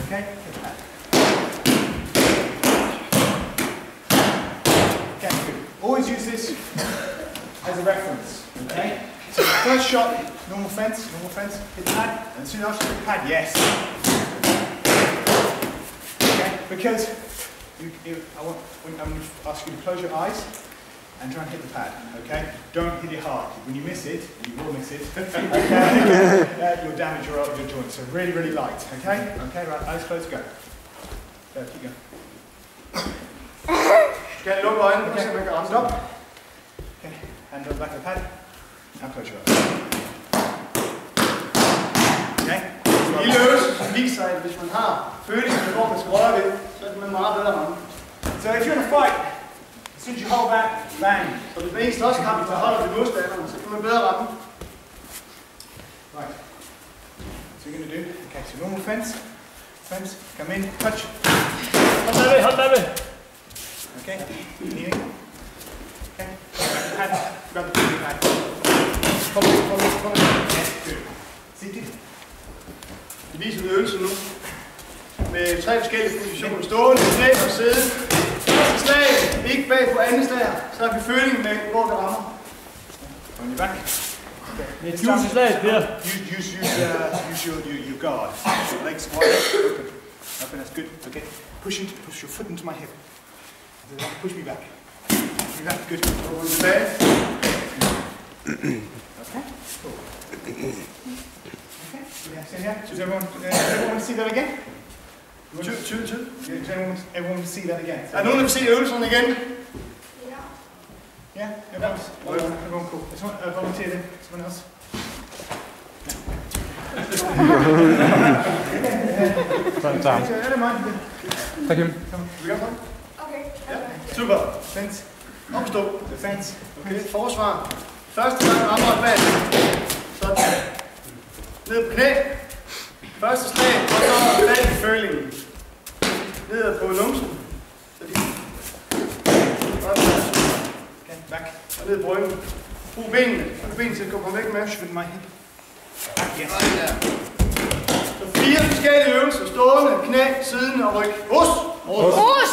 Okay? Okay, good. Always use this as a reference. Okay? So first shot, normal fence, hit the pad, and as soon as you hit the pad, yes. Okay? Because I'm going to ask you to close your eyes and try and hit the pad, okay? Don't hit it hard. When you miss it, and you will miss it, okay, you'll damage your joints. So really, really light, okay? Okay, right, eyes closed, go. Go, keep going. Skal jeg lukke øjnene, og se, man kan ramme Stop. Okay, hand on the back of the pad. Now close your eyes. Okay? en lille øvelse, som viser, at hvis man har følelsen, hvor man skal røre ved, så er det meget bedre ramme. So if you're in a fight, as soon as you hold back, bang. Så hvis man er i slåskamp, der holder ved modstanderen, så kan man bedre ramme. Right. So you're going to do, okay, so normal fence, come in, touch. Hold bagved. Okay, kneeling. Okay, pad, grab the pad. Follow. Yes, good. Seated. Vi viser en øvelse nu. Med 3 forskellige positioner. Stående, knæ og sidde. Første slag, ikke bag på andet slag. Så har vi følingen med, hvor det rammer. On your back. Det er et juice-slag, Per. Use your guard. Your legs wide open. Open, that's good. Okay. Push your foot into my hip. Push me back. Push me back, good. Og tilbage. Okay, cool. Okay, yeah, stand here. Does everyone want to see that again? Does everyone want to see that again? Er nogen, der vil se øvelserne igen? Yeah, everyone cool. Someone volunteer then? Someone else? I don't mind. Tak, Jim. Vi gør sådan? Okay. Ja, super. Fence. Opstå. Defense. Okay, forsvar. Første gang rammer et bag. Sådan. Ned på knæ. Første slag, og så bag i følingen. Ned på numsen. Så de... Okay, back. Og ned på ryggen. Brug benene. Brug benene til at komme væk med. Push with my hip. Back, yes. Så 4 forskellige øvelser. Stående, knæ, siden og ryg. Hus! Hus!